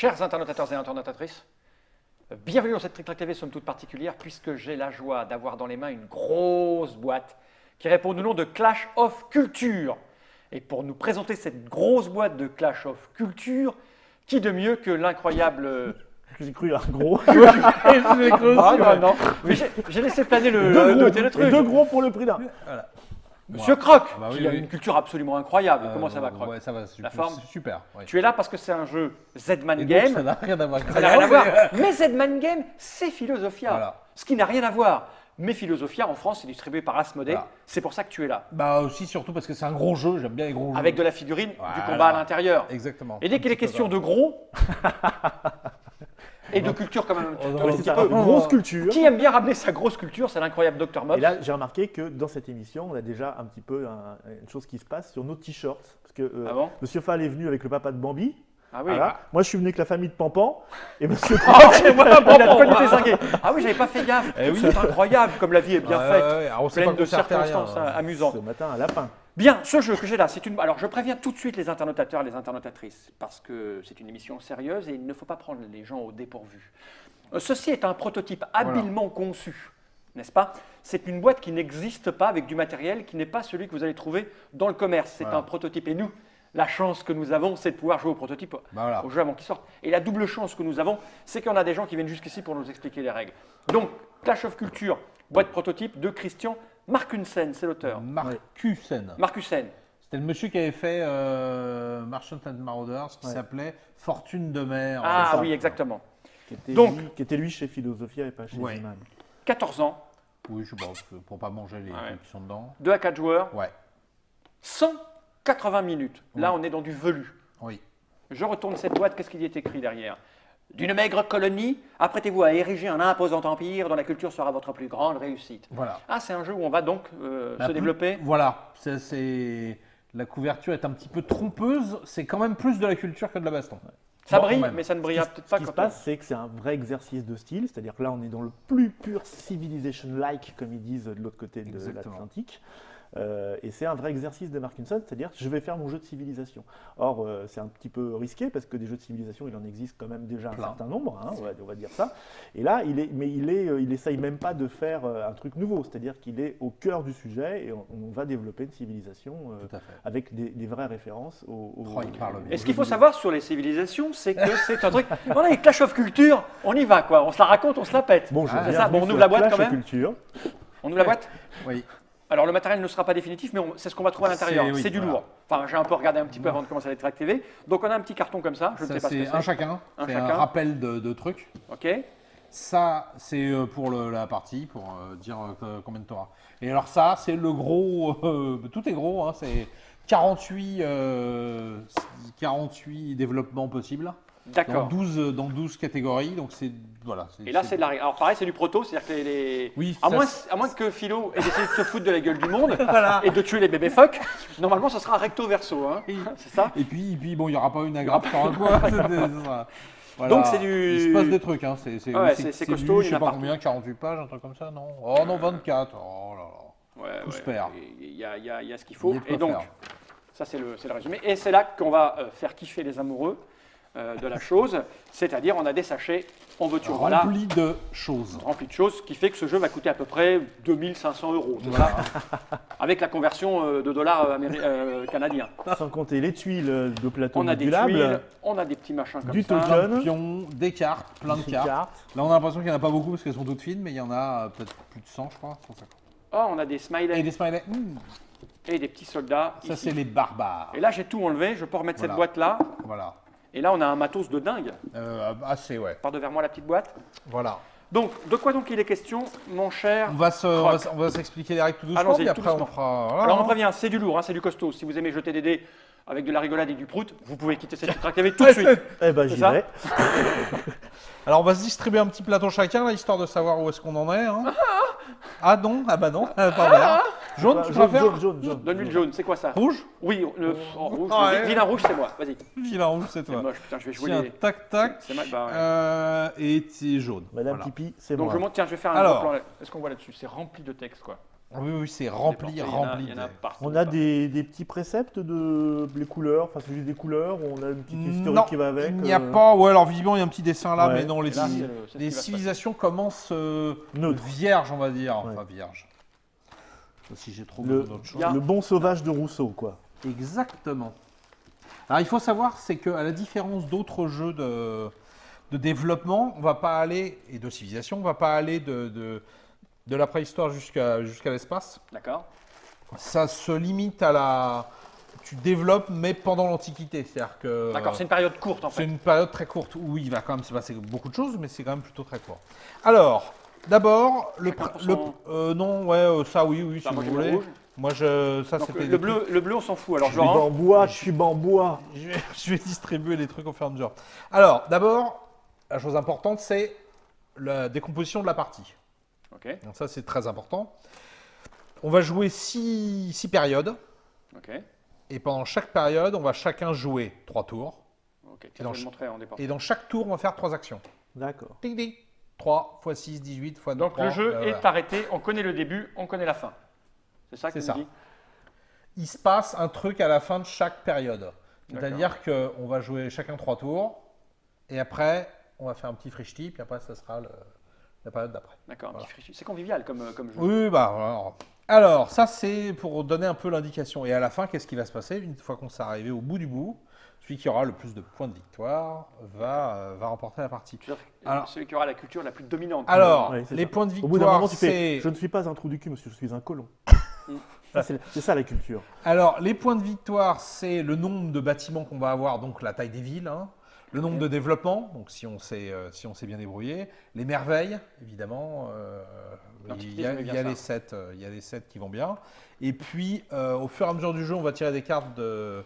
Chers internautateurs et internautatrices, bienvenue dans cette Trick Track TV somme toute particulière puisque j'ai la joie d'avoir dans les mains une grosse boîte qui répond au nom de Clash of Culture. Et pour nous présenter cette grosse boîte de Clash of Culture, qui de mieux que l'incroyable... J'ai cru un gros. non. Mais j'ai laissé planer le truc. Deux gros pour le prix d'un. Voilà. Monsieur Croc, Bah oui, qui a oui. une culture absolument incroyable. Comment ça va, Croc? Ouais, ça va, La forme super. Ouais. Tu es là parce que c'est un jeu Z-Man Et donc, Game. ça n'a rien à voir. Ça n'a rien à voir. Mais Z-Man Game, c'est Philosophia. Voilà. Ce qui n'a rien à voir. Mais Philosophia, en France, c'est distribué par Asmodée. Voilà. C'est pour ça que tu es là. Bah aussi, surtout parce que c'est un gros jeu, j'aime bien les gros jeux. Avec de la figurine, du Voilà. combat à l'intérieur. Exactement. Et dès qu'il est question de gros, et de culture quand même, Oh non, un Ouais, petit c'est ça, peu. une grosse culture. Qui aime bien ramener sa grosse culture, c'est l'incroyable Dr Mops. Et là, j'ai remarqué que dans cette émission, on a déjà un petit peu une chose qui se passe sur nos t-shirts. Parce que Ah bon Monsieur Fall est venu avec le papa de Bambi. Ah oui. Voilà. Moi, je suis venu avec la famille de Pampan. Et Monsieur Oh, Croc, c'est moi, il a Pampan, pas il été était cinglé. Ah oui, j'avais pas fait gaffe. Eh oui. C'est incroyable comme la vie est bien faite. Alors, on sait Pleine pas de concerter rien, circonstances hein. amusantes. ce matin un lapin. Bien, ce jeu que j'ai là, c'est une... Alors, je préviens tout de suite les internautateurs et les internautatrices, parce que c'est une émission sérieuse et il ne faut pas prendre les gens au dépourvu. Ceci est un prototype habilement conçu, n'est-ce pas? C'est une boîte qui n'existe pas avec du matériel qui n'est pas celui que vous allez trouver dans le commerce. C'est Voilà. un prototype. Et nous, la chance que nous avons, c'est de pouvoir jouer au prototype, voilà. au jeu avant qu'il sorte. Et la double chance que nous avons, c'est qu'il y en a des gens qui viennent jusqu'ici pour nous expliquer les règles. Donc, Clash of Culture, boîte prototype de Christian Markussen, c'est l'auteur. Markussen. Markussen. C'était le monsieur qui avait fait Merchant and Marauders, qui Ouais. s'appelait Fortune de mer. Ah ça. oui, exactement. Donc, Donc- qui était lui chez Philosophia et pas chez Ouais. Zeman. 14 ans, Oui, je sais pas, pour pas manger les Ouais. trucs qui sont dedans. 2 à 4 joueurs, Ouais, 180 minutes. Là, Oui. on est dans du velu. oui. Je retourne cette boîte, qu'est-ce qu'il y est écrit derrière? D'une maigre colonie, apprêtez-vous à ériger un imposant empire dont la culture sera votre plus grande réussite. Voilà. Ah, c'est un jeu où on va donc se développer. Voilà. La couverture est un petit peu trompeuse. C'est quand même plus de la culture que de la baston. Ça Bon, brille, quand même. mais ça ne brillera peut-être Ce pas qui se quand on- passe, c'est que c'est un vrai exercice de style, c'est-à-dire que là, on est dans le plus pur civilization-like, comme ils disent de l'autre côté de Exactement. l'Atlantique. Et c'est un vrai exercice de Markinson, c'est-à-dire je vais faire mon jeu de civilisation. Or, c'est un petit peu risqué parce que des jeux de civilisation, il en existe quand même déjà un Plein. certain nombre, hein, on va dire ça. Et là, il essaye même pas de faire un truc nouveau, c'est-à-dire qu'il est au cœur du sujet et on va développer une civilisation Tout à fait. avec des vraies références Oh, il parle bien. Et ce qu'il faut savoir sur les civilisations, c'est que c'est un truc. On a les Clash of Culture, on y va quoi. On se la raconte, on se la pète. Bon, je c'est viens ça. Bon, on sur ouvre la boîte Clash quand of même. Culture. On ouvre la boîte. Oui. Alors le matériel ne sera pas définitif, mais c'est ce qu'on va trouver à l'intérieur. C'est- oui, C'est du voilà. lourd. Enfin, j'ai un peu regardé un petit peu avant de commencer à les Track TV. Donc on a un petit carton comme ça. Je ne Ça, sais pas ce que c'est c'est. un chacun. Un C'est chacun. un rappel de trucs. Ok. Ça, c'est pour la partie, pour dire combien de temps. Et alors ça, c'est le gros, tout est gros, hein, c'est 48 développements possibles D'accord. dans 12 catégories. Donc c'est voilà. Et là, c'est de la règle. Alors pareil, c'est du proto, c'est-à-dire que les... Oui, à, ça, moins que Philo ait décidé de se foutre de la gueule du monde et de tuer les bébés phoques, normalement, ce sera recto verso. Hein. C'est ça. Et puis bon, il n'y aura pas une agrafe par un coin. Voilà. Donc, c'est du- Il se passe des trucs, hein. Ouais, c'est costaud, du, il y je en a sais pas partout. combien, 48 pages, un truc comme ça, non? Oh non, 24. Oh là là. Ouais, Tout se perd. Il y a ce qu'il faut. Il y a de quoi Et donc, faire. ça, c'est le résumé. Et c'est là qu'on va faire kiffer les amoureux de la chose. C'est-à-dire, on a des sachets, on veut tu voilà, Rempli de choses. remplis de choses, ce qui fait que ce jeu va coûter à peu près 2500 €. C'est Voilà. ça avec la conversion de dollars canadiens. Sans compter les tuiles de plateau On a des modulable, tuiles, on a des petits machins comme du ça. token, Plein de pions, des cartes, plein de des cartes. Là, on a l'impression qu'il n'y en a pas beaucoup parce qu'elles sont toutes fines, mais il y en a peut-être plus de 100, je crois. 150. Oh, on a des Et smileys des smileys. et des petits soldats. Ça, ici. c'est les barbares. Et là, j'ai tout enlevé. Je peux remettre Voilà. cette boîte-là. Voilà. Et là, on a un matos de dingue. Assez, ouais. Pardon vers moi la petite boîte. Voilà. Donc, de quoi donc il est question, mon cher? On va s'expliquer les règles tout doucement, Allons-y, puis tout après, on doucement. fera. Voilà. Alors, on prévient, c'est du lourd, hein, c'est du costaud. Si vous aimez jeter des dés avec de la rigolade et du prout, vous pouvez quitter cette Track TV tout de suite. eh ben C'est j'y ça vais. Alors, on va se distribuer un petit plateau chacun, là, histoire de savoir où est-ce qu'on en est. Hein. Ah non, ah bah non, pas vert. Jaune, tu préfères jaune. Donne-lui le jaune, c'est quoi ça? Rouge? Oui, rouge. Ah ouais. Vilain rouge, c'est moi. Vas-y. Vilain rouge, c'est C'est toi. moche, putain, je vais jouer Tiens, les. tac, tac. C'est mal. Bah, ouais. Et c'est jaune. Madame Voilà. Pipi, c'est Donc, moi. je monte, tiens, je vais faire un Alors. gros plan. Est-ce qu'on voit là-dessus? C'est rempli de texte, quoi. Oui, oui, c'est rempli, Il y en a- rempli. il y en a partout. On a des petits préceptes de les couleurs, enfin celui des couleurs, on a une petite historique Non, qui va avec. il n'y a pas. Ouais, alors visiblement, il y a un petit dessin là, Ouais. mais non, Et là, c'est ce qui les va se civilisations commencent Neutre. vierges, on va dire. Ouais. Enfin, vierges. Si j'ai trop Le, besoin d'autre chose. Il y a- le bon sauvage de Rousseau, quoi. Exactement. Alors, il faut savoir, c'est qu'à la différence d'autres jeux de développement, on va pas aller, et de civilisation, on va pas aller de la préhistoire jusqu'à l'espace. D'accord. Ça se limite à la... Tu développes, mais pendant l'Antiquité. C'est-à-dire que... D'accord, c'est une période courte en C'est fait. une période très courte où il va quand même se passer beaucoup de choses, mais c'est quand même plutôt très court. Alors, d'abord, Chacun pour son- non, ouais, ça oui, oui, Ça, si moi, vous j'ai le voulez. rouge. Moi, ça Donc, c'était le des bleu, on s'en fout. Alors, Je je suis le rends. bambois, je suis bambois. trucs- je vais distribuer les trucs au fur et à mesure. Alors, d'abord, la chose importante, c'est la décomposition de la partie. Ok, Donc ça, c'est très important. On va jouer 6 périodes, ok, et pendant chaque période, on va chacun jouer 3 tours. ok. dans Je vais le montrer en départ. Et dans chaque tour, on va faire 3 actions. D'accord. Ding ding. 3 x 6, 18 x 9. Donc, le jeu est arrêté. On connaît le début, on connaît la fin. C'est ça que C'est tu ça. dis? Il se passe un truc à la fin de chaque période. D'accord. C'est-à-dire qu'on va jouer chacun 3 tours, et après, on va faire un petit frichti, puis après, ça sera la période d'après. D'accord, un Voilà. petit frichti. C'est convivial comme jeu. Oui, bah alors ça, c'est pour donner un peu l'indication. Et à la fin, qu'est-ce qui va se passer? Une fois qu'on s'est arrivé au bout du bout, celui qui aura le plus de points de victoire va remporter la partie. Tu veux dire, Alors- celui qui aura la culture la plus dominante. Alors, Ouais, c'est les ça. points de Au bout d'un moment, victoire, tu fais c'est... je ne suis pas un trou du cul, monsieur, je suis un colon. Mm. Ça, c'est ça la culture. Alors, les points de victoire, c'est le nombre de bâtiments qu'on va avoir, donc la taille des villes, hein, le nombre Ok. de développement, donc si on s'est bien débrouillé, les merveilles, évidemment, L'Antiquité, il y a j'aimais bien les ça. 7, il y a les 7 qui vont bien. Et puis, au fur et à mesure du jeu, on va tirer des cartes de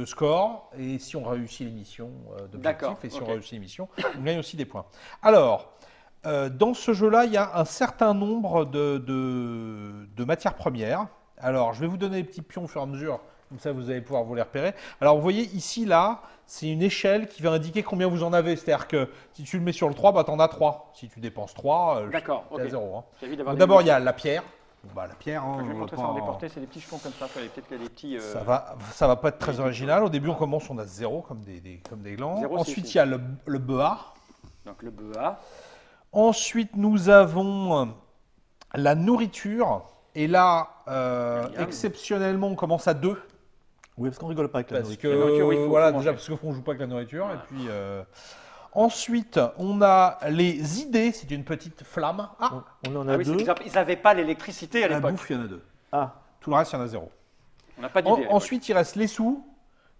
score, et si on réussit les missions D'accord, d'objectifs, et si ok. on réussit les missions, on gagne aussi des points. Alors, dans ce jeu-là, il y a un certain nombre de matières premières. Alors, je vais vous donner des petits pions au fur et à mesure, comme ça vous allez pouvoir vous les repérer. Alors, vous voyez ici, là, c'est une échelle qui va indiquer combien vous en avez. C'est-à-dire que si tu le mets sur le 3, bah, tu en as 3. Si tu dépenses 3, D'accord, tu as ok. 0. Hein. J'ai envie d'avoir Donc, des d'abord, il y minutes. a la pierre. Bon, bah, la pierre, hein, Je vais on va montrer pas ça en en- déporté, c'est des petits jetons comme ça, des petits. ça va pas être très original. Au début, on commence, on a 0 comme des glands. Zéro, c'est Ensuite, ici. il y a le BEA. Donc le BEA. Ensuite, nous avons la nourriture. Et là, Miam. exceptionnellement, on commence à 2. Oui, parce qu'on rigole pas avec la Parce que, nourriture. nourriture, oui, faut voilà, manger. déjà parce qu'on ne joue pas avec la nourriture. Ouais. Et puis, ensuite, on a les idées. C'est une petite flamme. Ah, On en Ah a oui, c'est deux. qu'ils n'avaient pas l'électricité à la l'époque. bouffe, il y en a 2. Ah, Tout le reste, il y en a 0. On n'a pas d'idée. à l'époque. Ensuite, il reste les sous.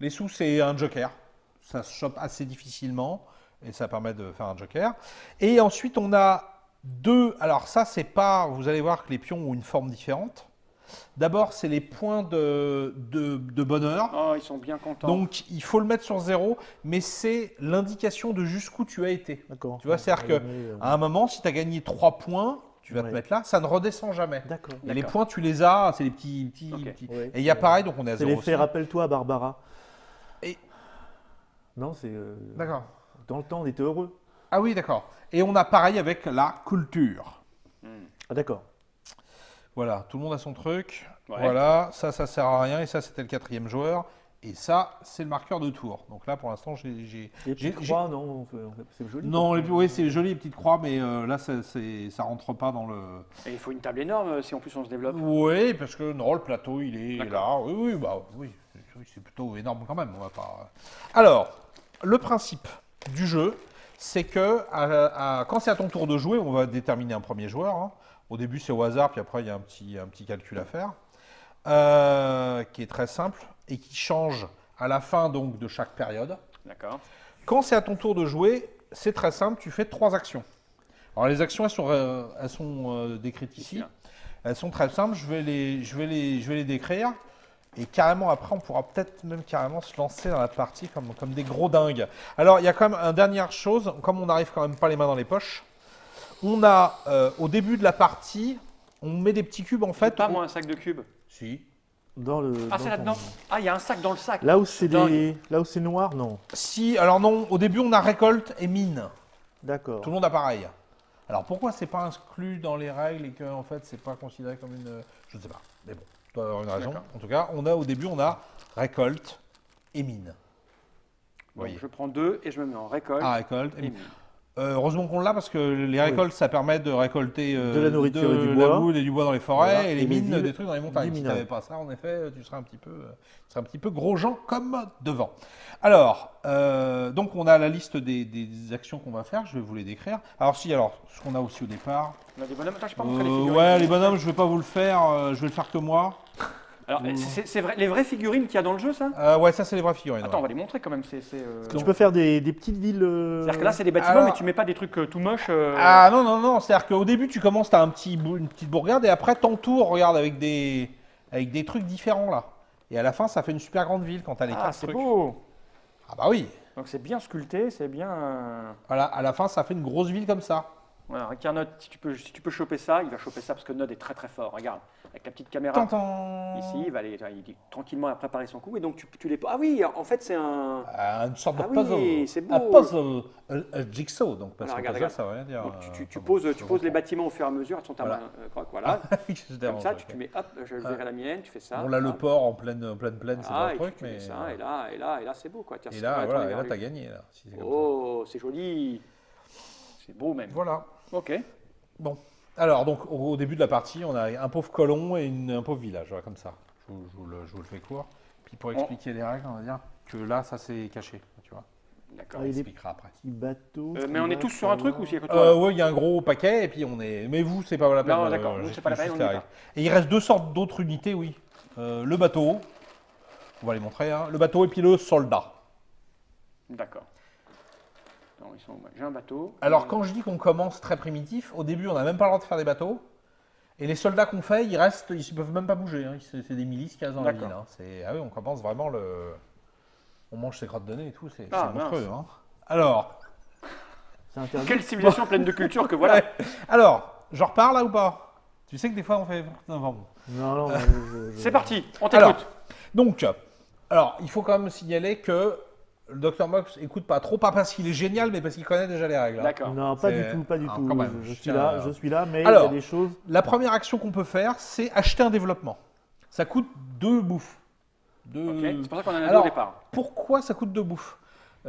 Les sous, c'est un joker. Ça se chope assez difficilement et ça permet de faire un joker. Et ensuite, on a 2. Alors ça, c'est pas... Vous allez voir que les pions ont une forme différente. D'abord, c'est les points de bonheur. Oh, ils sont bien contents. Donc, il faut le mettre sur 0, mais c'est l'indication de jusqu'où tu as été. d'accord. Tu vois, c'est-à-dire que à un moment, si tu as gagné 3 points, tu vas te Ouais. mettre là, ça ne redescend jamais. D'accord. Et les D'accord. points, tu les as, c'est les petits. Ok. Ouais. Et il y a pareil, donc on est à C'est 0 l'effet aussi. rappelle-toi, Barbara. Et- Non, c'est. D'accord. Dans le temps, on était heureux. Ah oui, d'accord. Et on a pareil avec la culture. Ah, d'accord. Voilà, tout le monde a son truc. Ouais. Voilà, ça sert à rien. Et ça, c'était le 4e joueur. Et ça, c'est le marqueur de tour. Donc là, pour l'instant, j'ai. Les j'ai- petites croix, non, c'est joli. Non, oui, c'est joli, les petites croix, mais là, ça rentre pas dans le. Et il faut une table énorme si en plus on se développe. Oui, parce que non, le plateau, il est là. D'accord. Oui, oui, c'est plutôt énorme quand même. On va pas... Alors, le principe du jeu, c'est que quand c'est à ton tour de jouer, on va déterminer un premier joueur. Hein. Au début, c'est au hasard, puis après, il y a un petit calcul à faire, qui est très simple et qui change à la fin donc de chaque période. D'accord. Quand c'est à ton tour de jouer, c'est très simple, tu fais 3 actions. Alors les actions, elles sont décrites ici. Ici, hein. Elles sont très simples, je vais les décrire. Et carrément, après, on pourra peut-être même carrément se lancer dans la partie comme des gros dingues. Alors, il y a quand même une dernière chose, comme on n'arrive quand même pas les mains dans les poches, on a, au début de la partie, on met des petits cubes en C'est fait. pas moi un sac de cubes. Si. Dans le. Ah, dans c'est ton- là-dedans. Ah, il y a un sac dans le sac. Là où c'est Dingue. là où c'est noir, non. Si, alors non, au début, on a récolte et mine. D'accord. Tout le monde a pareil. Alors pourquoi c'est pas inclus dans les règles et que en fait c'est pas considéré comme une... Je ne sais pas, mais bon, il doit y avoir une raison. D'accord. En tout cas, au début, on a récolte et mine. Vous Bon, voyez. je prends 2 et je me mets en récolte. Ah, récolte et et mine. mine. Heureusement qu'on l'a parce que les récoltes, ça permet de récolter De la nourriture et du la bois. boule et du bois dans les forêts Voilà. et les Et les mines, villes, des trucs dans les montagnes. des Si tu minerais. n'avais pas ça, en effet, tu serais un petit peu gros gens comme devant. Alors, donc on a la liste des actions qu'on va faire. Je vais vous les décrire. Alors ce qu'on a aussi au départ. On a des bonhommes. Attends, je sais pas montrer les figurines. Ouais, les bonhommes, je vais pas vous le faire. Je vais le faire que moi. Alors, c'est vrai, les vraies figurines qu'il y a dans le jeu, ça? Ouais, ça c'est les vraies figurines. Attends, on ouais. va les montrer quand même. Tu peux faire des petites villes. C'est-à-dire que là, c'est des bâtiments, alors- mais tu mets pas des trucs tout moches. Ah non, c'est-à-dire qu'au début tu commences, tu as une petite bourgade et après t'entoures, regarde, avec des trucs différents là. Et à la fin ça fait une super grande ville quand tu as les Ah, quatre c'est trucs. beau. Ah bah oui, Donc c'est bien sculpté, c'est bien. voilà, à la fin ça fait une grosse ville comme ça. Voilà, regarde Nod, si tu peux choper ça, il va choper ça parce que Nod est très très fort. Regarde, avec la petite caméra. Tintin. Ici, il va aller tranquillement à préparer son coup et donc tu les. Ah oui, en fait c'est un. Une sorte de Ah oui, puzzle. c'est beau. Un puzzle, un jigsaw, donc parce Voilà, que regarde, puzzle ça veut rien dire. Donc, tu enfin, poses, bon, tu je poses les comprends. bâtiments au fur et à mesure, elles sont à Voilà. main, voilà. Je te Comme dérange, ça, ok. tu mets, hop, je verrai la mienne, tu fais ça. Bon là le hop. port en pleine plaine, c'est pas Ah, le et truc, tu mais mets ça, et là, c'est beau quoi. Tiens, et c'est là pas voilà, étonnant, et là les t'as gars. gagné là. Si c'est comme ça. Oh, c'est joli. C'est beau même. Voilà. Ok. Bon, alors donc au début de la partie, on a un pauvre colon et un pauvre village, voilà, comme ça. Je vous le fais court. Puis pour expliquer les règles, on va dire que là, ça c'est caché, tu vois. D'accord. Ah, On il est expliquera après. Petits bateaux. Mais on est tous sur un truc ou s'il y a que toi là Ouais, il y a un gros paquet et puis on est. Mais vous, c'est pas la peine. Non, d'accord, nous, c'est pas la peine, j'explique on juste y les va. règles. Et il reste deux sortes d'autres unités, oui. Le bateau, on va les montrer. Hein. Le bateau et puis le soldat. D'accord. Non, ils sont. J'ai un bateau. Alors quand je dis qu'on commence très primitif, au début, on n'a même pas le droit de faire des bateaux. Et les soldats qu'on fait, ils restent, ils ne peuvent même pas bouger. Hein. C'est des milices qui restent dans la ville. D'accord. Hein. Ah oui, on commence vraiment le. On mange ses crottes de nez et tout, c'est Ah, monstrueux. mince. Hein. Alors, C'est interdit. Quelle civilisation pleine de culture que voilà. je repars là ou pas? Tu sais que des fois on fait. Enfin, bon. Non, mais C'est parti, on Alors, t'écoute. donc, il faut quand même signaler que le Dr Mox écoute pas trop, pas parce qu'il est génial, mais parce qu'il connaît déjà les règles. Hein. D'accord. Non, pas du C'est- tout, pas du Ah, tout. quand même, Je je suis tiens là, à- je suis là, mais Alors, il y a des choses. La première action qu'on peut faire, c'est acheter un développement. Ça coûte 2 bouffes. Ok, c'est pour ça qu'on en a deux au Alors, départ. pourquoi ça coûte 2 bouffes?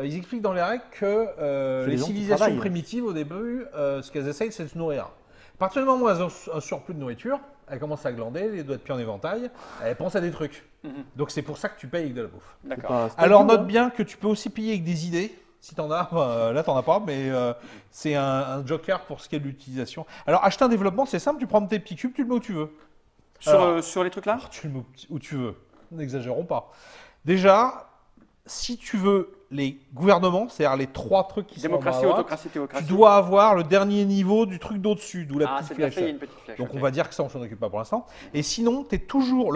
Ils expliquent dans les règles que C'est les les gens qui civilisations travaillent. primitives, au début, ce qu'elles essayent, c'est de se nourrir. À partir du moment où elles ont un surplus de nourriture, elles commencent à glander, les doigts de pied en éventail, elles pensent à des trucs. Mhm. Donc c'est pour ça que tu payes avec de la bouffe. C'est D'accord. pas Alors idiot, note hein. bien que tu peux aussi payer avec des idées, si t'en as. Là t'en as pas, mais c'est un joker pour ce qui est de l'utilisation. Alors acheter un développement, c'est simple, tu prends tes petits cubes, tu le mets où tu veux. Sur les trucs là Alors, tu le mets où tu veux, n'exagérons pas. Déjà, si tu veux les gouvernements, c'est-à-dire les 3 trucs qui Démocratie, sont en bas à droite, autocratie, théocratie. tu dois avoir le dernier niveau du truc d'au-dessus, d'où la Ah, petite c'est bien flèche. fait, il y a une petite flèche. Donc ok. on va dire que ça, on s'en occupe pas pour l'instant. Et sinon, tu es toujours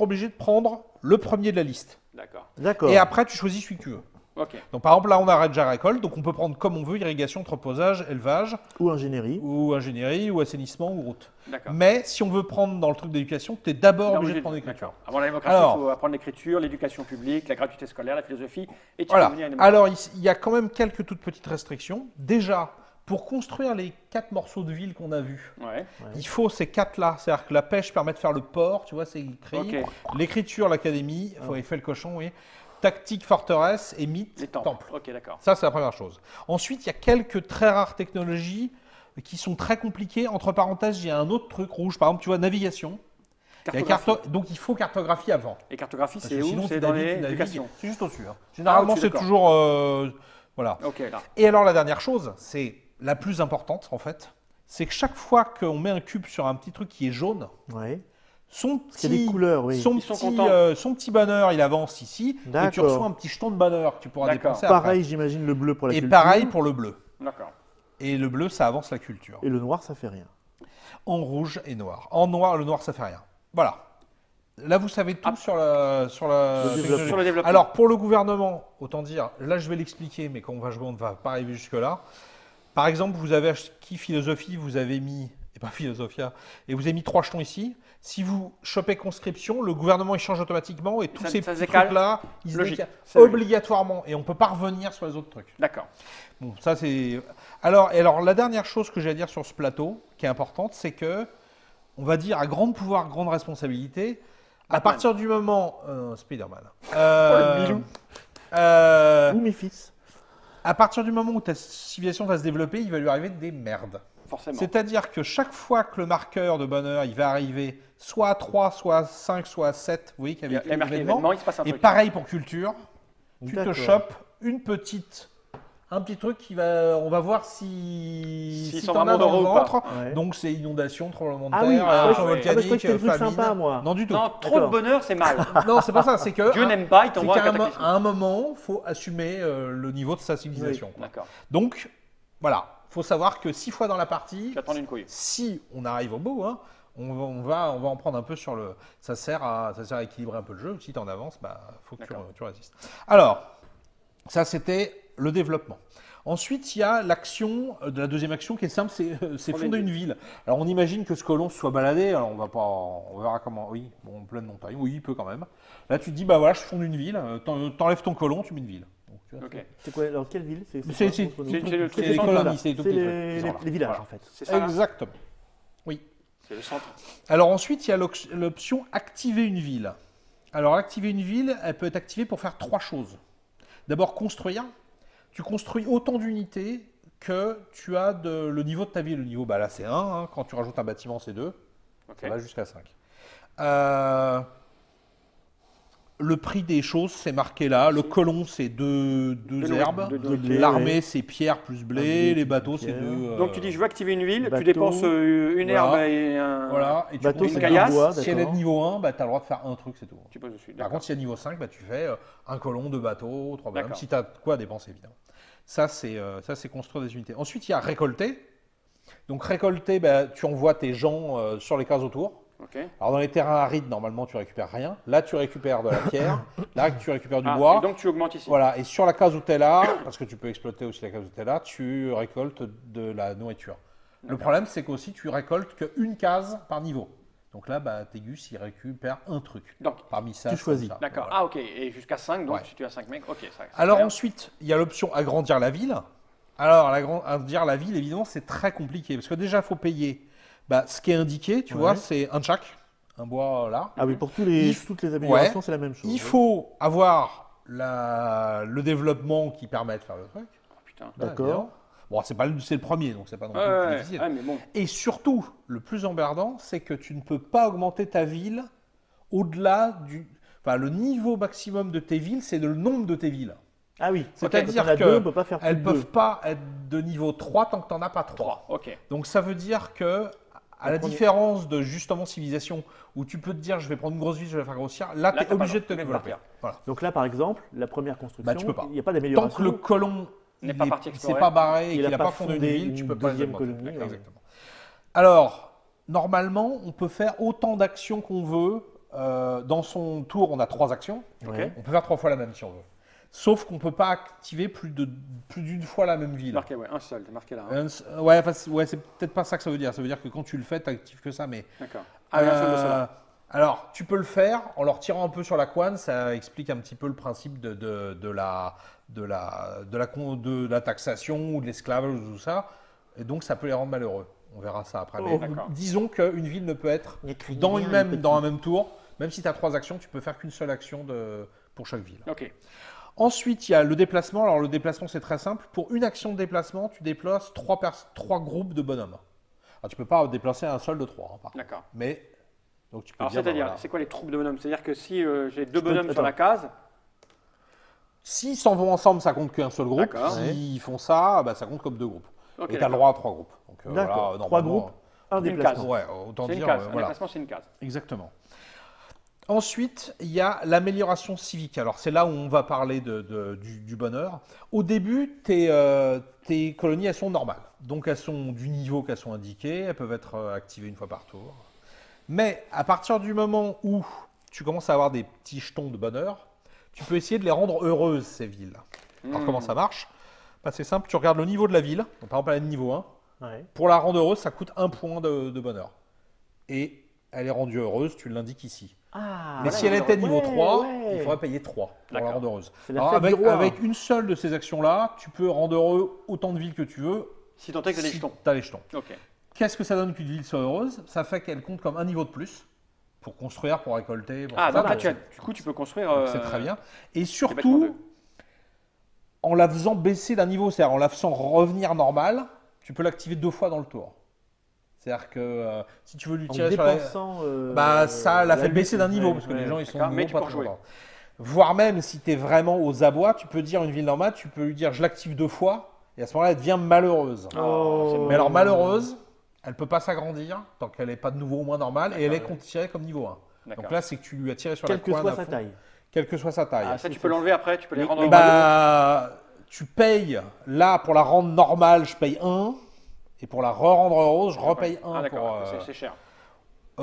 obligé de prendre le premier de la liste. D'accord. D'accord. Et après, tu choisis celui que tu veux. Ok. Donc par exemple, là, on a déjà récolte, donc on peut prendre comme on veut, irrigation, entreposage, élevage, Ou ingénierie. ou ingénierie, ou assainissement, ou route. D'accord. Mais si on veut prendre dans le truc d'éducation, tu es d'abord Non, obligé de prendre l'écriture. D'accord. Avant la démocratie, Alors. il faut apprendre l'écriture, l'éducation publique, la gratuité scolaire, la philosophie, et tu Voilà. peux devenir une démocratie. Alors, il y a quand même quelques toutes petites restrictions. Déjà, pour construire les 4 morceaux de ville qu'on a vus, Ouais. il faut ces 4-là. C'est-à-dire que la pêche permet de faire le port, tu vois, c'est écrit. Ok. L'écriture, l'académie, il faut faire le cochon, oui. Tactique, forteresse et mythe, Les temples. temple. Ok, d'accord. Ça, c'est la première chose. Ensuite, il y a quelques très rares technologies qui sont très compliquées. Entre parenthèses, il y a un autre truc rouge, par exemple, tu vois, navigation. Il y a Cartographie. donc, il faut cartographie avant. Et cartographie, Parce c'est que où sinon, C'est tu dans navigues, tu navigues. l'éducation. C'est juste au-dessus. Hein. Généralement, au-dessus, c'est d'accord. toujours. Voilà. Ok, là. Et alors, la dernière chose, c'est la plus importante, en fait, c'est que chaque fois qu'on met un cube sur un petit truc qui est jaune, Ouais. son C'est des petit, couleurs, oui. son, Ils sont petit, contents. son petit banner, il avance ici, et tu D'accord. reçois un petit jeton de banner que tu pourras D'accord. dépenser après. Pareil, j'imagine le bleu pour la Et culture. pareil pour le bleu. D'accord. Et le bleu, ça avance la culture. Et le noir, ça fait rien. En rouge et noir. En noir, le noir, ça fait rien. Voilà. Là, vous savez tout sur la Le technologie. Sur le développement. Alors, pour le gouvernement, autant dire, là, je vais l'expliquer, mais quand on va jouer, on ne va pas arriver jusque-là. Par exemple, vous avez acheté philosophie, vous avez mis, et pas Philosophia, et vous avez mis 3 jetons ici, si vous chopez conscription, le gouvernement il change automatiquement et tous ces ça petits se décale. trucs-là, ils se Logique. décalent C'est logique. obligatoirement. Et on ne peut pas revenir sur les autres trucs. D'accord. Bon, ça c'est. Alors, la dernière chose que j'ai à dire sur ce plateau, qui est importante, c'est que, on va dire, à grand pouvoir, grande responsabilité, à Batman. partir du moment. Spider-Man. le bilou. Ou mes fils. À partir du moment où ta civilisation va se développer, il va lui arriver des merdes. Forcément. C'est-à-dire que chaque fois que le marqueur de bonheur, il va arriver soit à 3, soit à 5, soit à 7, vous voyez qu'il y avait Les marqués événements. événements, il se passe un Et truc. pareil pour culture, tu te D'accord. chopes un petit truc qui va, on va voir si S'ils si sont t'en as vraiment dans le heureux ou pas. ventre. Ouais. Donc c'est inondation, tremblement de Ah terre, oui, éruption ouais. volcanique, Ah, bah, je croyais que c'était le truc famine. sympa, moi. Non du tout. Non, trop de D'accord. bonheur, c'est mal. Non, c'est pas ça. C'est que Dieu n'aime pas, il c'est t'envoie un qu'à cataclysme. à un moment, faut assumer le niveau de sa civilisation. quoi. D'accord. Donc voilà, faut savoir que 6 fois dans la partie, J'attends une couille. si on arrive au bout, hein, on va en prendre un peu sur le. Ça sert à équilibrer un peu le jeu. Si tu en avances, faut que tu résistes. Alors, ça c'était le développement. Ensuite, il y a l'action de la deuxième action qui est simple, c'est fonder une ville. Alors, on imagine que ce colon se soit baladé. Alors, on verra comment. Oui, bon, en pleine montagne. Oui, il peut quand même. Là, tu te dis, bah voilà, je fonde une ville. T'enlèves ton colon, tu mets une ville. Donc, tu vois, Ok. C'est quoi? Alors, quelle ville? C'est quoi, c'est- entre nous c'est le truc les central, colonies, là. c'est les tout C'est petits les, trucs. les villages, Voilà. en fait. C'est ça. Là Exactement. Oui. C'est le centre. Alors ensuite, il y a l'option activer une ville. Alors activer une ville, elle peut être activée pour faire 3 choses. D'abord construire. Tu construis autant d'unités que tu as le niveau de ta ville. Le niveau, là c'est 1. Hein. Quand tu rajoutes un bâtiment, c'est 2. Ok. Ça va jusqu'à 5. Le prix des choses, c'est marqué là. Le colon, c'est 2 louis, herbes. deux blé, L'armée, ouais. c'est pierre plus blé. blé, Les plus bateaux, pierre. c'est 2. Donc tu dis, je veux activer une ville, tu bateau. dépenses une herbe Voilà. et un. Voilà. Et tu Bateau, construis c'est une du caillasse. bois, Si elle est de d'accord. niveau 1, tu as le droit de faire un truc, c'est tout. Tu poses dessus. Par D'accord. contre, si elle est niveau 5, tu fais un colon, 2 bateaux, 3 bonhommes. D'accord. Si tu as de quoi dépenser, évidemment. Ça, c'est construire des unités. Ensuite, il y a récolter. Donc, récolter, tu envoies tes gens sur les cases autour. Ok. Alors, dans les terrains arides, normalement, tu récupères rien. Là, tu récupères de la pierre. Là, tu récupères du Ah, bois. et donc tu augmentes ici. Voilà. Et sur la case où tu es là, parce que tu peux exploiter aussi la case où tu es là, tu récoltes de la nourriture. Le D'accord. problème, c'est qu'aussi, tu récoltes qu'une case par niveau. Donc là, Tégus, il récupère un truc. Donc, Parmi ça, Tu choisis. ça. d'accord. Voilà. Ah, ok. Et jusqu'à 5, donc Ouais. si tu as 5 mecs, ok. Ça, c'est Alors clair. ensuite, il y a l'option agrandir la ville. Alors, agrandir la ville, évidemment, c'est très compliqué. Parce que déjà, il faut payer ce qui est indiqué, tu Ouais. vois, c'est un jack, un bois là. Ah oui, pour toutes les améliorations, c'est la même chose. Il faut avoir le développement qui permet de faire le truc. Oh, putain. D'accord. Évidemment. Bon, c'est le premier, donc c'est pas non plus Ouais, le plus ouais, difficile. ouais, mais bon. Et surtout, le plus emmerdant, c'est que tu ne peux pas augmenter ta ville au-delà du... Enfin, le niveau maximum de tes villes, c'est le nombre de tes villes. Ah oui, C'est-à-dire quand on a que deux, on peut pas faire plus elles de peuvent deux. pas être de niveau 3 tant que tu n'en as pas 3. Ok. Donc ça veut dire que, à la première- différence de justement civilisation, où tu peux te dire je vais prendre une grosse ville, je vais la faire grossir, là tu t'as es pas obligé le de te droit. développer. Voilà. Donc là, par exemple, la première construction, Tu peux pas. il n'y a pas Tant d'amélioration. que le colon N'est pas parti c'est explorer. pas barré et Il qu'il a n'a pas pas fondé une fondé ville, tu une peux pas le deuxième développer. colonie, D'accord, ouais. exactement. Alors, normalement, on peut faire autant d'actions qu'on veut. Dans son tour, on a 3 actions. Ouais. On peut faire 3 fois la même si on veut. Sauf qu'on ne peut pas activer plus d'une fois la même ville. Marqué, ouais, un seul, t'es marqué là. Hein. Ouais, c'est peut-être pas ça que ça veut dire. Ça veut dire que quand tu le fais, tu n'actives que ça. Mais D'accord. Ah, oui, un seul de cela. alors, tu peux le faire en leur tirant un peu sur la couenne. Ça explique un petit peu le principe de la taxation ou de l'esclavage ou tout ça. Et donc, ça peut les rendre malheureux. On verra ça après. Mais d'accord. disons qu'une ville ne peut être N'écrivez dans rien, les petits. un même tour. Même si tu as 3 actions, tu peux faire qu'une seule action pour chaque ville. Ok. Ensuite, il y a le déplacement. Alors, le déplacement, c'est très simple. Pour une action de déplacement, tu déplaces 3 groupes de bonhommes. Alors, tu ne peux pas déplacer un seul de 3, par contre. D'accord. Mais, donc, tu peux Alors, dire, c'est-à-dire, voilà. c'est quoi les troupes de bonhommes? C'est-à-dire que si j'ai 2 peux- bonhommes sur attends. la case, S'ils s'en vont ensemble, ça compte qu'un seul groupe. D'accord. S'ils font ça, ça compte comme 2 groupes. ok, Et tu as le d'accord. droit à 3 groupes. Donc, D'accord. voilà, 3 normalement, groupes, un Une déplacement. Ouais, autant C'est une dire. case. Un voilà. déplacement, c'est une case. Exactement. Ensuite, il y a l'amélioration civique. Alors, c'est là où on va parler du bonheur. Au début, tes colonies, elles sont normales. Donc, elles sont du niveau qu'elles sont indiquées. Elles peuvent être activées une fois par tour. Mais à partir du moment où tu commences à avoir des petits jetons de bonheur, tu peux essayer de les rendre heureuses, ces villes. Alors, comment ça marche? C'est simple. Tu regardes le niveau de la ville. Donc, par exemple, elle est de niveau 1. Ouais. Pour la rendre heureuse, ça coûte 1 point de bonheur. Et elle est rendue heureuse, tu l'indiques ici. Ah, Mais voilà, si elle était niveau 3, ouais. il faudrait payer 3 pour la D'accord. rendre heureuse. C'est la Alors, fête du roi. avec une seule de ces actions-là, tu peux rendre heureux autant de villes que tu veux. Si tant est que t'as des jetons. T'as les jetons. Ok. Qu'est-ce que ça donne qu'une ville soit heureuse? Ça fait qu'elle compte comme un niveau de plus pour construire, pour récolter. Pour Ah, tout ça. donc là, Donc, du coup, tu peux construire. donc c'est très bien. Et bâtiments surtout, d'eux. en la faisant baisser d'un niveau, c'est-à-dire en la faisant revenir normale, tu peux l'activer 2 fois dans le tour. C'est-à-dire que si tu veux lui En tirer sur la... dépensant. Bah, ça la fait lutte, baisser d'un niveau, ouais, parce que ouais. les gens, ils sont D'accord, mais niveaux tu pas peux très rejouer. contents. Voire même, si tu es vraiment aux abois, tu peux dire une ville normale, tu peux lui dire je l'active 2 fois, et à ce moment-là, elle devient malheureuse. Oh, c'est Mais alors, malheureuse, elle ne peut pas s'agrandir tant qu'elle n'est pas de nouveau au moins normale, et elle est considérée comme niveau 1. D'accord. Donc là, c'est que tu lui as tiré sur Quelle la que couenne soit à sa fond. taille. Quelle que soit sa taille. Ah, ça, tu peux l'enlever après, tu peux les rendre Et heureux. bah, tu payes, là, pour la rendre normale, je paye 1, et pour la re-rendre heureuse, je repaye 1. Ah, d'accord, pour, c'est cher.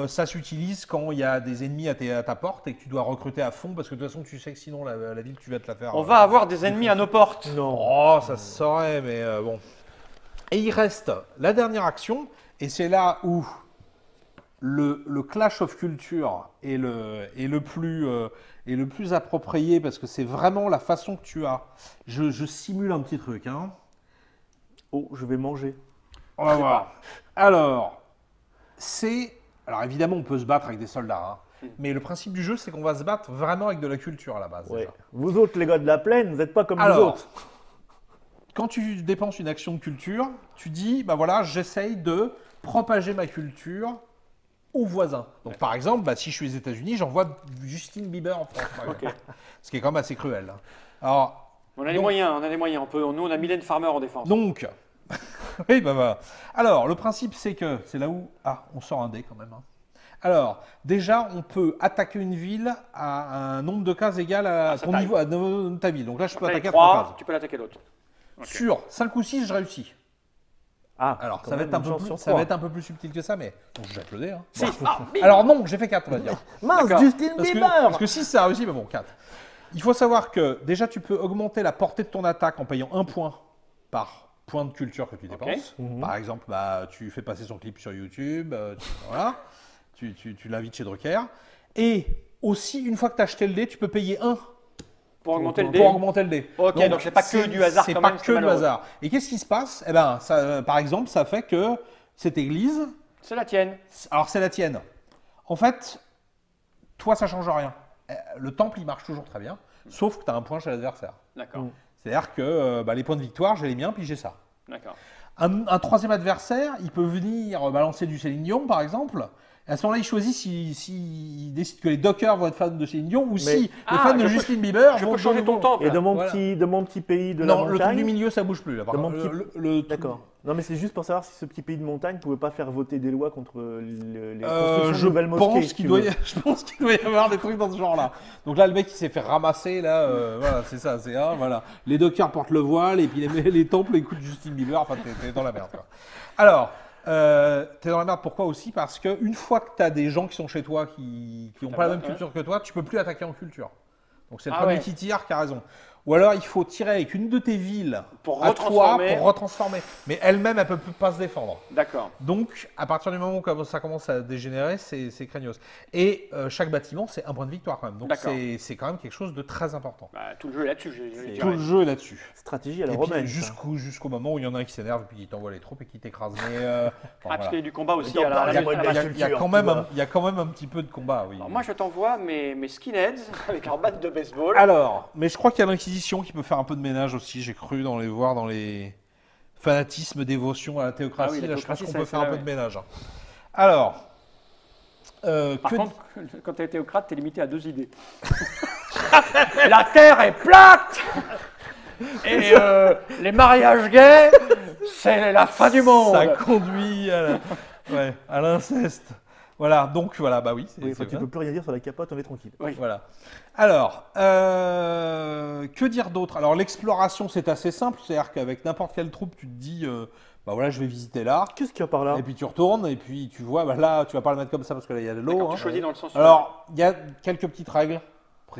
ça s'utilise quand il y a des ennemis à ta porte et que tu dois recruter à fond, parce que de toute façon, tu sais que sinon, la ville, tu vas te la faire. On va avoir des ennemis à nos portes. Non. Oh, ça se saurait, mais bon. Et il reste la dernière action, et c'est là où le clash of culture est le plus approprié, parce que c'est vraiment la façon que tu as. Je simule un petit truc, hein. Oh, je vais manger. On va voir. Alors, alors évidemment, on peut se battre avec des soldats, hein. Mais le principe du jeu, c'est qu'on va se battre vraiment avec de la culture à la base. Ouais. Déjà. Vous autres, les gars de la plaine, vous n'êtes pas comme nous Alors, autres. quand tu dépenses une action de culture, tu dis, bah voilà, j'essaye de propager ma culture aux voisins. Donc par exemple, bah, si je suis aux États-Unis, j'envoie Justin Bieber en France, par exemple. Ce qui est quand même assez cruel. Hein. Alors, On a les Donc- moyens, on a les moyens. Nous, on a Mylène Farmer en défense. donc, oui, bah voilà. Alors, le principe, c'est que c'est là où, on sort un dé quand même. Hein. Alors, déjà, on peut attaquer une ville à un nombre de cases égal à sa ton taille. niveau, à ta ville. Donc là, je peux Après, attaquer à 3 3, cases. tu peux l'attaquer l'autre. Ok. Sur 5 ou 6, je réussis. Ah, Alors, quand ça va, même être un une peu chance plus, sur ça trois. va être un peu plus subtil que ça, mais bon, je jette le dé. Hein. Si. Bon. Ah, bim. Alors non, j'ai fait 4, on va dire. Mince, D'accord. Justin Parce que, Bieber parce que 6, ça a réussi, mais bon, 4. Il faut savoir que déjà, tu peux augmenter la portée de ton attaque en payant 1 point par point de culture que tu dépenses. Par exemple, bah, tu fais passer son clip sur YouTube, voilà. Tu l'invites chez Drucker. Et aussi, une fois que tu as acheté le dé, tu peux payer 1 Pour augmenter le dé. pour augmenter le dé. Ok, donc c'est pas que du hasard C'est quand pas même, que c'est du malheureux. hasard. Et qu'est-ce qui se passe? Eh ben, ça, par exemple, ça fait que cette église, C'est la tienne. alors c'est la tienne. En fait, toi, ça change rien. Le temple, il marche toujours très bien, sauf que tu as un point chez l'adversaire. D'accord. C'est-à-dire que les points de victoire, j'ai les miens, puis j'ai ça. D'accord. Un troisième adversaire, il peut venir balancer du Céline Dion, par exemple. Et à ce moment-là, il choisit s'il décide que les dockers vont être fans de Céline Dion ou si les fans de je peux- Justin Bieber Je vont peux changer ton temps. temple. Et de mon, Voilà. petit, de mon petit pays de Non, la le truc du montagne. milieu, ça bouge plus. Là, par De mon contre. petit- Le truc- D'accord. Non, mais c'est juste pour savoir si ce petit pays de montagne ne pouvait pas faire voter des lois contre les constructions de je nouvelles mosquées. pense si qu'il tu doit, veux. je pense qu'il doit y avoir des trucs dans ce genre-là. Donc là, le mec, il s'est fait ramasser, là, voilà, c'est ça, voilà. Les dockers portent le voile, et puis les temples écoutent Justin Bieber, enfin, t'es dans la merde, quoi. Alors, t'es dans la merde, pourquoi aussi? Parce qu'une fois que t'as des gens qui sont chez toi, qui n'ont pas la même culture que toi, tu peux plus attaquer en culture. Donc c'est le premier qui tire qui a raison. Ou alors il faut tirer avec une de tes villes Pour à toi retransformer. pour retransformer. Mais elle-même, elle peut pas se défendre. D'accord. Donc, à partir du moment où ça commence à dégénérer, c'est craignos. Et chaque bâtiment, c'est un point de victoire quand même. Donc, D'accord. c'est quand même quelque chose de très important. Bah, tout le jeu est là-dessus. C'est- Tout le jeu est là-dessus. Stratégie à la Et puis, romaine. ça. jusqu'au moment où il y en a un qui s'énerve et puis qui t'envoie les troupes et qui t'écrase. Mais Parce qu'il y a du combat aussi t'en à la, parles, à la- moi, à la- de la il y a culture, quand tu même vois. il y a quand même un petit peu de combat, oui. Alors, moi, je t'envoie mes skinheads avec leur batte de baseball. Alors, mais je crois qu'il y a l'Inquisition qui peut faire un peu de ménage aussi. J'ai cru dans les fanatismes, dévotion à la théocratie. Ah oui, la Là, je pense théocratie, qu'on ça, peut c'est faire un là, peu ouais. de ménage. Alors, Par contre, quand tu es théocrate, tu es limité à 2 idées. La Terre est plate. Et les mariages gays, c'est la fin du monde. ça conduit à l'inceste. Voilà, donc voilà, bah oui, c'est Oui, enfin, tu bien. peux plus rien dire sur la capote, on est tranquille. Oui. Voilà. Alors, que dire d'autre? Alors, l'exploration, c'est assez simple. C'est-à-dire qu'avec n'importe quelle troupe, tu te dis, bah voilà, je vais visiter là. Qu'est-ce qu'il y a par là? Et puis tu retournes, et puis tu vois, bah là, tu vas pas le mettre comme ça parce que là, il y a de l'eau. D'accord, hein. tu choisis dans le sens. Alors, il y a quelques petites règles.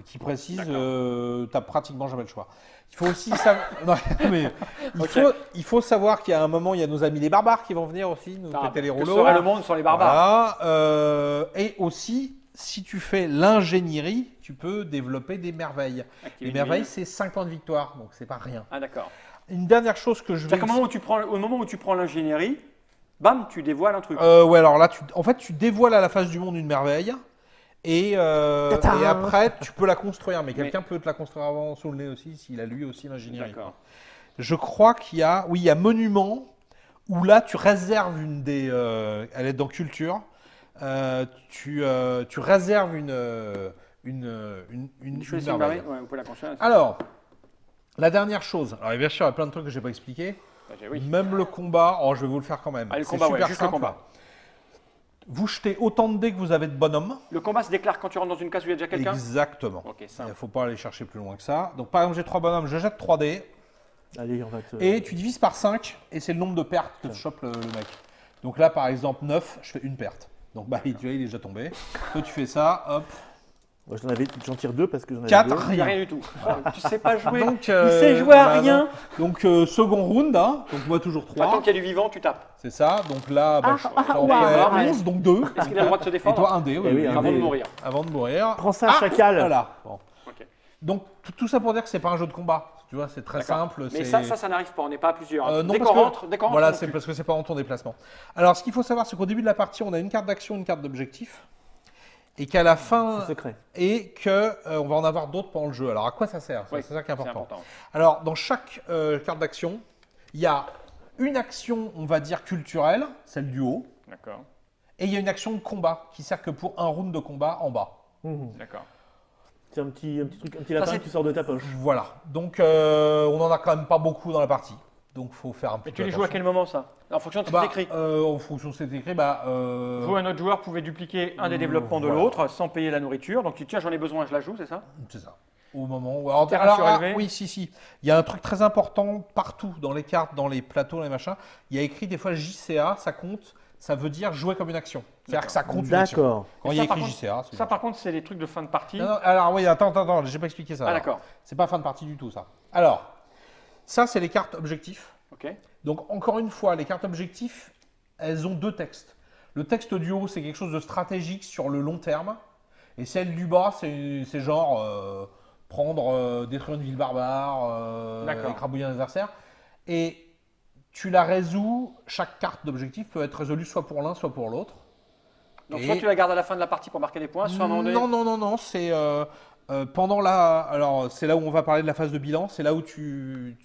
qui précise D'accord. t'as pratiquement jamais le choix. Il faut aussi savoir. Non, mais Ok. il faut savoir qu'il y a un moment, il y a nos amis les barbares qui vont venir aussi nous péter les Que rouleaux. serait le monde sans les barbares? Voilà, et aussi, si tu fais l'ingénierie, tu peux développer des merveilles. Activité Les merveilles, divine. c'est 5 points de victoire, donc c'est pas rien. Ah d'accord. Une dernière chose que je vais. C'est-à-dire qu'au moment où tu prends l'ingénierie, bam, tu dévoiles un truc. Ouais, alors là, en fait, tu dévoiles à la face du monde une merveille. Et après, tu peux la construire, mais quelqu'un peut te la construire avant sous le nez aussi, s'il a lui aussi l'ingénierie. D'accord. Je crois qu'il y a, oui, il y a monument où là, tu réserves une des, elle est dans culture, tu réserves une Choisis merveille. une merveille. Ouais, on peut la construire. Alors, la dernière chose, alors bien sûr, il y a plein de trucs que je n'ai pas expliqué. Oui. Même le combat, je vais vous le faire quand même. Allez, le C'est combat, ouais, super juste le simple. combat. Vous jetez autant de dés que vous avez de bonhommes. Le combat se déclare quand tu rentres dans une case où il y a déjà quelqu'un? Exactement. Ok, Il simple. ne faut pas aller chercher plus loin que ça. Donc par exemple, j'ai 3 bonhommes, je jette 3 dés. Allez, on va te. Et tu divises par 5 et c'est le nombre de pertes que te chope le mec. Donc là, par exemple, 9, je fais une perte. Donc bah, tu vois, il est déjà tombé. Toi, tu fais ça, hop. Moi, j'en tire 2 parce que j'en avais 4, 2. Il n'y a rien. rien du tout. Tu sais pas jouer. Donc, Il sait jouer à bah, rien. Donc second round, hein. Donc moi toujours Tant 3. qu'il y a du vivant, tu tapes. C'est ça. Donc là, bah, j'en ouais, fais ouais. 11, donc 2. Est-ce qu'il a le droit de se Et défendre? toi, un dé, oui, Eh oui, oui, un Avant dé. de mourir. avant de mourir. Prends ça, chacal. Voilà. Bon. Ok. Donc tout ça pour dire que c'est pas un jeu de combat. Tu vois, c'est très D'accord. simple. Mais c'est- ça n'arrive pas. On n'est pas à plusieurs. hein. Non, Dès parce qu'on que- rentre, Voilà, on c'est tue. parce que c'est pas dans ton déplacement. Alors, ce qu'il faut savoir, c'est qu'au début de la partie, on a une carte d'action, une carte d'objectif, et qu'à la fin, C'est secret. et que on va en avoir d'autres pendant le jeu. Alors, à quoi ça sert? Oui, C'est ça qui est c'est important. important. Alors, dans chaque carte d'action, il y a une action, on va dire culturelle, celle du haut, D'accord. et il y a une action de combat qui sert que pour un round de combat en bas. D'accord. C'est un petit truc, un petit lapin c'est- qui sort de ta poche. Voilà. Donc, on en a quand même pas beaucoup dans la partie. Donc, faut faire un peu. Et tu les joues à quel moment ça? En fonction de ce qui est écrit. En fonction de ce qui est écrit, Vous, un autre joueur, pouvez dupliquer un des développements de voilà. l'autre sans payer la nourriture. Donc tu tiens, j'en ai besoin, je la joue, c'est ça? c'est ça. Au moment où. Alors, Terrain surélevé. oui, si. Il y a un truc très important partout dans les cartes, dans les plateaux, dans les machins. Il y a écrit des fois JCA, ça compte. Ça veut dire jouer comme une action. C'est-à-dire que ça compte une action. D'accord. Quand Et il y a ça, par écrit contre- JCA, c'est Ça, par contre, c'est des trucs de fin de partie. Non, non, alors oui, attends, j'ai pas expliqué ça. Ah, alors. d'accord. C'est pas fin de partie du tout ça. Alors, ça c'est les cartes objectifs. Ok. Donc encore une fois, les cartes objectifs, elles ont 2 textes. Le texte du haut, c'est quelque chose de stratégique sur le long terme. Et celle du bas, c'est genre détruire une ville barbare, D'accord. écrabouiller un adversaire. Et tu la résous, chaque carte d'objectif peut être résolue soit pour l'un, soit pour l'autre. Donc Et- soit tu la gardes à la fin de la partie pour marquer des points, soit à un moment donné. Non, c'est pendant la. Alors, c'est là où on va parler de la phase de bilan, c'est là où tu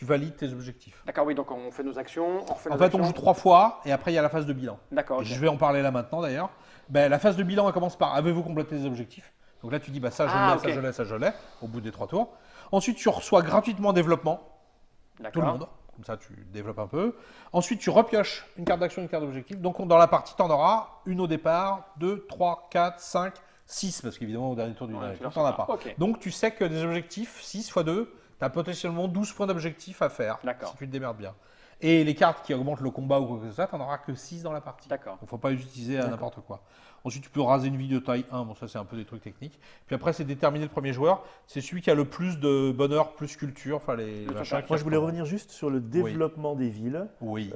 valides tes objectifs. D'accord, oui, donc on fait nos actions, on refait En nos fait, actions. on joue 3 fois et après, il y a la phase de bilan. D'accord, ok. Je vais en parler là maintenant d'ailleurs. Ben, la phase de bilan, elle commence par avez-vous complété les objectifs? Donc là, tu dis bah, ça, je Ah, l'ai, ok. ça, je l'ai, ça, je l'ai, au bout des 3 tours. Ensuite, tu reçois gratuitement développement, tout le D'accord. monde. Comme ça, tu développes un peu. Ensuite, tu repioches une carte d'action, une carte d'objectif. Donc, dans la partie, tu en auras une au départ, 2, 3, 4, 5, 6. Parce qu'évidemment, au dernier tour du Ouais, dernier tu tour, le tu n'en as reçois pas. pas. Ok. Donc, tu sais que des objectifs, 6 x 2, tu as potentiellement 12 points d'objectifs à faire. D'accord. Si tu te démerdes bien. Et les cartes qui augmentent le combat ou quoi que ce soit, tu n'en auras que 6 dans la partie. D'accord. Donc, il ne faut pas les utiliser à n'importe quoi. Ensuite, tu peux raser une vie de taille 1. Bon, ça, c'est un peu des trucs techniques. Puis après, c'est déterminer le premier joueur. C'est celui qui a le plus de bonheur, plus culture. Enfin, les total. machins qui Moi, je voulais recommandent. revenir juste sur le développement des villes. Oui.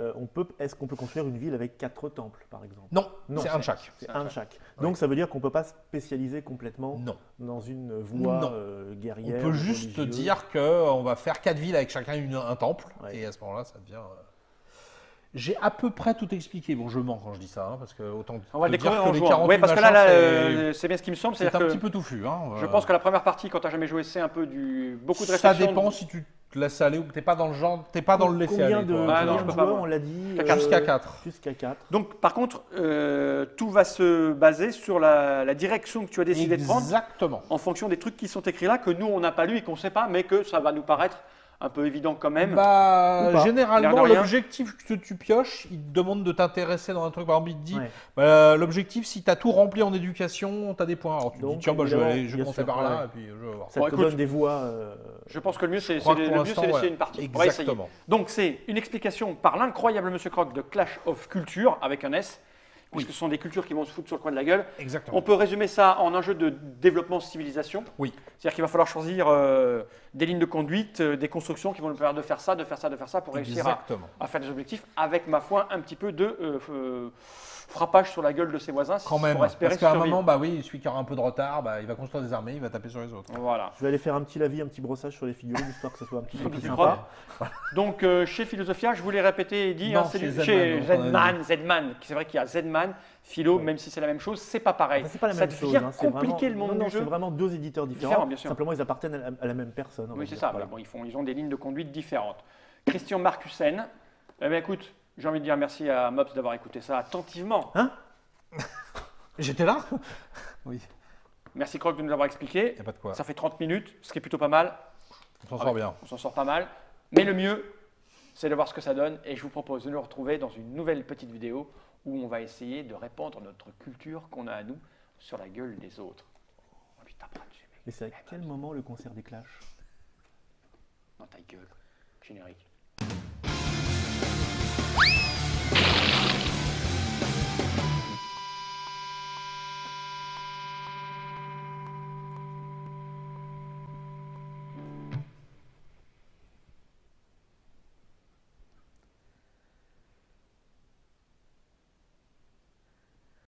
Est-ce qu'on peut construire une ville avec 4 temples, par exemple? Non, Non, c'est un de chaque. C'est un de chaque. Donc, ça veut dire qu'on ne peut pas spécialiser complètement Non. dans une voie Non. euh, On guerrière. peut juste religieuse. dire qu'on va faire 4 villes avec chacun un temple. Ouais. Et à ce moment-là, ça devient. J'ai à peu près tout expliqué. Bon, je mens quand je dis ça, hein, parce que autant On va te le dire découvrir que en les jouant. 48 Oui, parce que machins, là, c'est bien ce qui me semble. c'est C'est-à-dire un que petit peu touffu. Hein, je pense que la première partie, quand tu n'as jamais joué, c'est un peu beaucoup de ça réflexion. dépend si tu te laisses aller ou t'es pas dans le genre, t'es pas dans le laisser Combien aller. de, toi. Ah, non, combien je de peux pas, joueurs, moi. on l'a dit Jusqu'à 4. Jusqu'à 4. Donc, par contre, tout va se baser sur la direction que tu as décidé de prendre Exactement. en fonction des trucs qui sont écrits là, que nous, on n'a pas lu et qu'on ne sait pas, mais que ça va nous paraître un peu évident quand même. Bah, Ou pas. généralement, L'air de rien. l'objectif que tu pioches, il te demande de t'intéresser dans un truc. Par exemple, il te dit Ouais. bah, l'objectif, si tu as tout rempli en éducation, tu as des points. Alors tu te dis, Donc, tiens, bah, je vais évidemment, aller, je vais bien commencer sûr, par là, ouais. et puis je vais voir. Ça Bon, te écoute, donne des voies. Je pense que le mieux, c'est Je crois que pour le mieux, c'est l'instant, laisser ouais. une partie. On va essayer. Exactement. Donc, c'est une explication par l'incroyable Monsieur Croc de Clash of Culture, avec un S, puisque ce sont des cultures qui vont se foutre sur le coin de la gueule. Exactement. On peut résumer ça en un jeu de développement civilisation. Oui. C'est-à-dire qu'il va falloir choisir des lignes de conduite, des constructions qui vont nous permettre de faire ça, de faire ça, de faire ça pour réussir Exactement. à faire des objectifs avec, ma foi, un petit peu de frappage sur la gueule de ses voisins Quand même. pour espérer Parce qu'à un survivre. moment, bah oui, celui qui aura un peu de retard, bah, il va construire des armées, il va taper sur les autres. Voilà. Je vais aller faire un petit lavis, un petit brossage sur les figurines, histoire que ça soit un petit peu plus Plus sympa. Donc, chez Philosophia, je vous l'ai répété et dit, Non, c'est chez chez Zedman, Zedman. C'est vrai qu'il y a Zedman, Philo, même si c'est la même chose, c'est pas pareil. Enfin, c'est pas la Ça même devient chose. Hein, c'est compliqué vraiment- le monde non, du jeu. c'est vraiment deux éditeurs différents. Différents, bien sûr. Simplement, ils appartiennent à la même personne. on va Oui, c'est dire. ça. Voilà. Mais bon, ils ont des lignes de conduite différentes. Christian Marcussen. Eh bien, écoute, j'ai envie de dire merci à Mops d'avoir écouté ça attentivement. J'étais là. Oui. Merci Croc de nous l'avoir expliqué. Y a pas de quoi. Ça fait 30 minutes, ce qui est plutôt pas mal. On s'en sort bien. On s'en sort pas mal. Mais le mieux, c'est de voir ce que ça donne. Et je vous propose de nous retrouver dans une nouvelle petite vidéo où on va essayer de répandre notre culture qu'on a à nous sur la gueule des autres. On lui tapera dessus, mec. Mais c'est à quel moment le concert des Clash? Dans ta gueule. Générique.